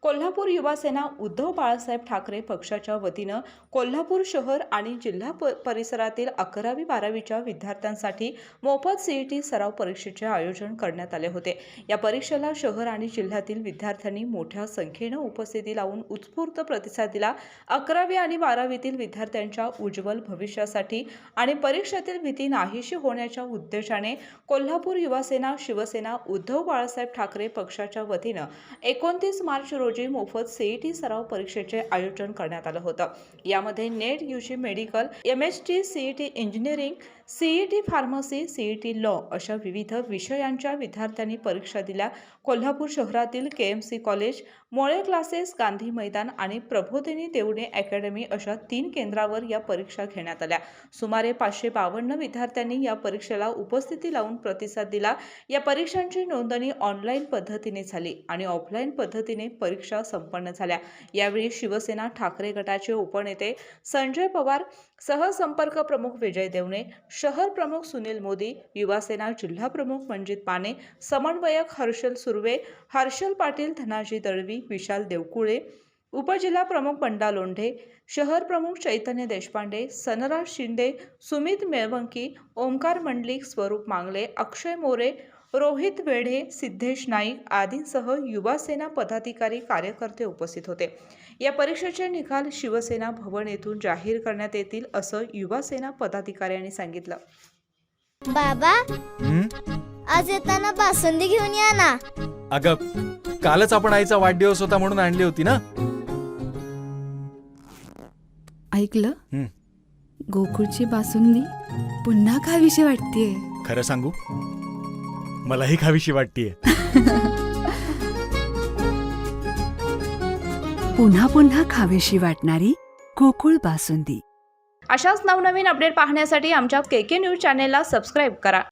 कोल्हापूर युवा सेना उद्धव बाळासाहेब ठाकरे पक्षाच्या वतीनं कोल्हापूर शहर आणि जिल्हा परिसरातील 11वी-12वीच्या विद्यार्थ्यांसाठी मोफत सीईटी सराव परीक्षेचे आयोजन करण्यात आले होते। या परीक्षेला शहर आणि जिल्ह्यातील विद्यार्थ्यांनी मोठ्या संख्येने उपस्थिती लावून उत्स्फूर्त प्रतिसाद दिला। 11वी आणि 12वीतील विद्यार्थ्यांच्या उज्ज्वल भविष्यासाठी आणि परीक्षेतील भीती नाहीशी होण्याच्या उद्देशाने कोल्हापूर युवा सेना शिवसेना उद्धव बाळासाहेब ठाकरे पक्षाच्या वतीनं 29 मार्च रोजी मोफत सीईटी सराव परीक्षेचे आयोजन करण्यात आलं होतं। यामध्ये NET, UG medical, MST, CET engineering, CET pharmacy, CET law अशा विविध विषयांच्या विद्यार्थ्यांनी परीक्षा दिल्या। कोल्हापूर शहरातील KMC college, Mole classes, Gandhi Maidan आणि प्रबोधिनी देवणे अकॅडमी अशा 3 केंद्रावर या परीक्षा घेण्यात आल्या। सुमारे 552 विद्यार्थ्यांनी या परीक्षेला उपस्थिती लावून प्रतिसाद दिला। या परीक्षांची नोंदणी ऑनलाईन पद्धतीने झाली आणि ऑफलाईन पद्धतीने परीक्षा संपन्न झाल्या। यावेळी शिवसेना ठाकरे गटाचे उपनेते संजय पवार, सहसंपर्क प्रमुख विजय देवणे, शहर प्रमुख सुनील मोदी, युवा सेना जिल्हा प्रमुख मंजित पाने, समन्वयक हर्षल सुर्वे, हर्षल पाटील, धनाजी दळवी, विशाल देवकुळे, उपजिल्हा प्रमुख बंडा लोंढे, शहर प्रमुख चैतन्य देशपांडे, सनराज शिंदे, सुमित मेळवंकी, ओमकार मंडलिक, स्वरूप मांगले, अक्षय मोरे, रोहित वेढे, सिद्धेश नाईक आदींसह युवा सेना पदाधिकारी कार्यकर्ते उपस्थित होते। या परीक्षेचे निकाल शिवसेना भवन येथून जाहीर करण्यात येतील असं युवा सेना पदाधिकाऱ्यांनी सांगितलं। बाबा, आज येताना बासुंदी घेऊन या ना। अगं, कालच आपण आईचा वाढदिवस होता म्हणून आणली होती ना। ऐकलं, गोकुळची बासुंदी पुन्हा खावीशी वाटतेय। खरं सांगू, मलाही खावीशी वाटतेय। पुन्हा पुन्हा खावीशी वाटणारी गोकुळ बासुंदी। अशाच नवनवीन अपडेट पाहण्यासाठी आमच्या केके न्यूज चॅनेलला सबस्क्राईब करा।